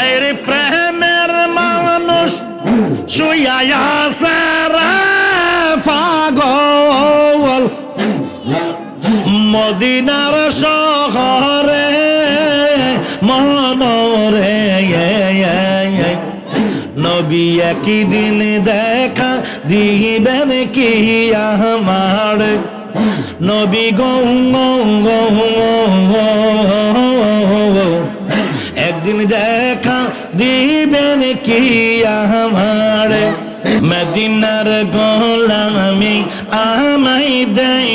আরে প্রেমের মানুষ শুইয়া আছে রে পাগল মদিনার শহরে মনরে নবী একদিন দেখা দিবেন কি আমার নবী গো একদিন দেখা দিবেন কি আমার মদিনার গোলামি আমায় দেয়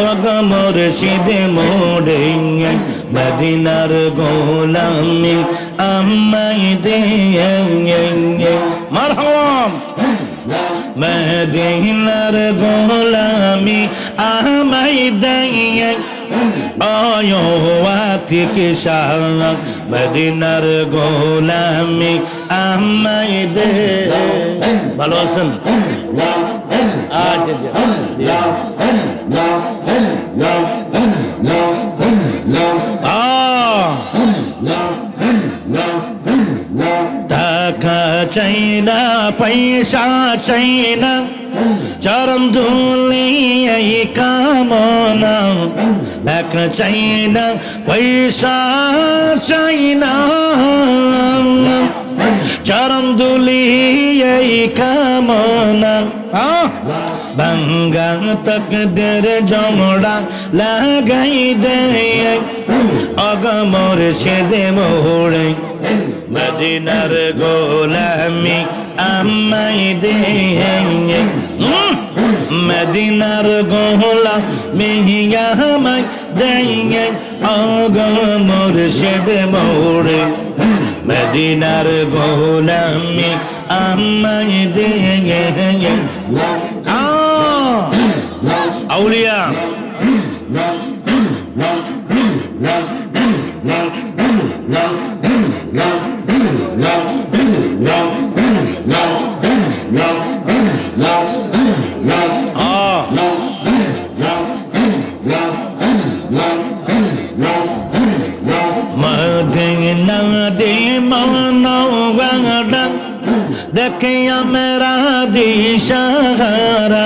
অগমর সিদে মোড়ে মদিনার গোলামি আমায় দেয় মারহাবা মদিনার গোলামি আমায় দেয় থেকে শাহ মদিনার গোলামি আমায় দে ভালো আছেন টাকা চাই না পয়সা চাই না চরণ ধুলি এই কামনা টাকা চাই না পয়সা চাই না চরণ ধুলি এই কামনা ভাঙ্গা তকদের জমড়া লাগাই দে অগমর সেদে মোড়ে মদিনার গোলামি আমায় দে মদিনার গোলামি আমায় দে অগমর সেদে মোড়ে মদিনার গোলামি আমায় দে আউলিয়া देखे मेरा दिशारा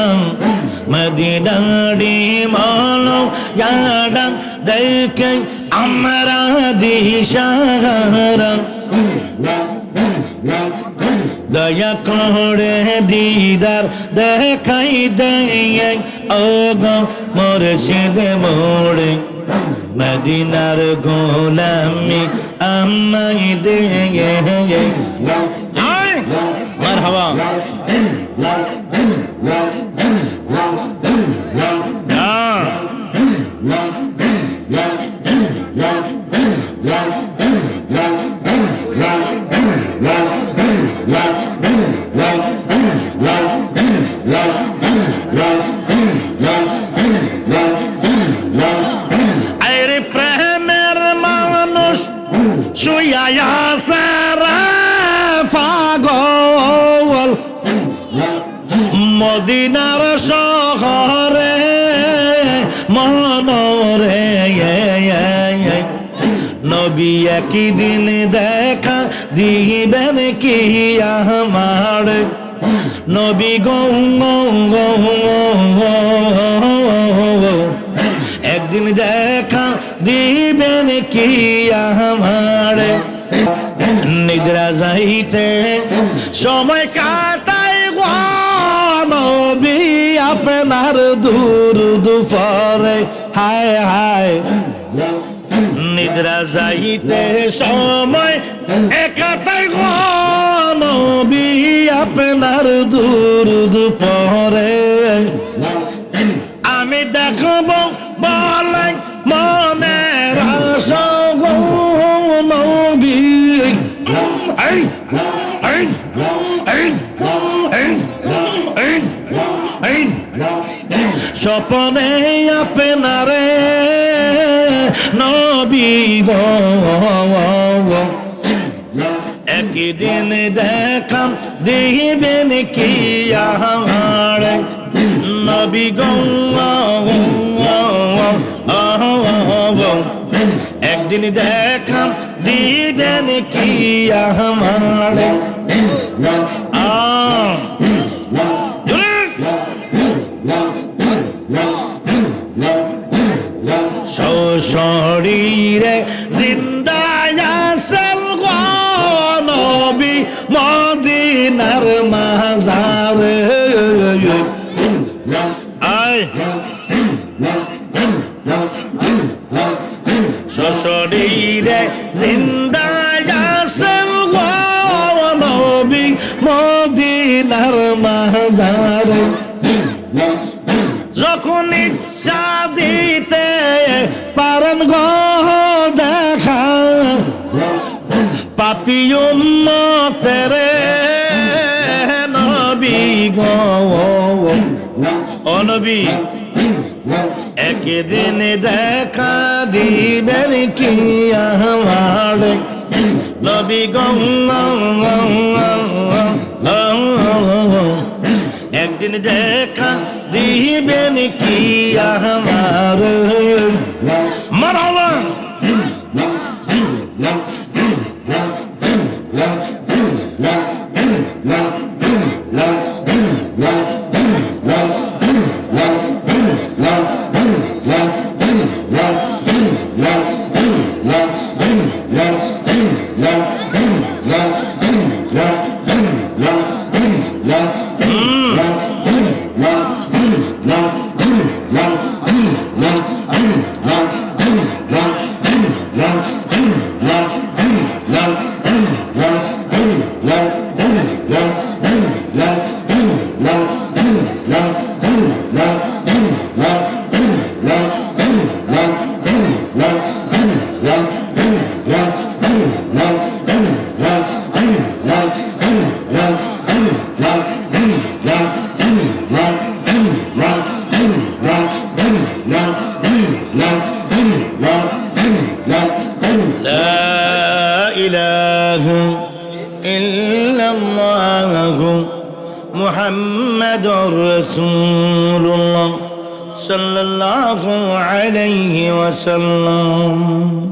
मदीनाड़ी मानो यारा देखे मेरा दिशारा दया करे दीदार देखाई दे ओगो मुर्शिद मोड़े मदीनार गोलामी আমায় দে মারহাবা আরে প্রেমের মানুষ শুইয়া আছে রে পাগল মদিনার শহরে মনরে নবী একদিন দেখা দিবেন কি আমার নবী গো একদিন দেখা দিবেন কি আমার নিদ্রা যাইতে সময় কাটাই নবী আপনার দূর দুপুরে হায় হায় নিদ্রা যাইতে সময় কাটাই নবী আপনার দূর দুপুরে আমি দেখব বলে মনের আশা গো নবী স্বপ্নে আপনারে নবী একদিন দেখা দিবেন কি আমার নবী গো একদিন দেখা দিবেন কি আমারে শরীরে জিন্দায় আছেন গো নবী মদিনার মাজারে আয় শরীরে জিন্দায় আছেন গো নবী মদিনার মাজারে যখন ইচ্ছা দিতে পারেন গো দেখা পাপী উম্মতের নবী গো ও নবী একদিন দেখা দিবেন কি আমারে নবী গো একদিন দেখা দিবেন কি আমারে মারহাবা মুহাম্মাদুর রাসূলুল্লাহ সাল্লাল্লাহু আলাইহি ওয়াসাল্লাম।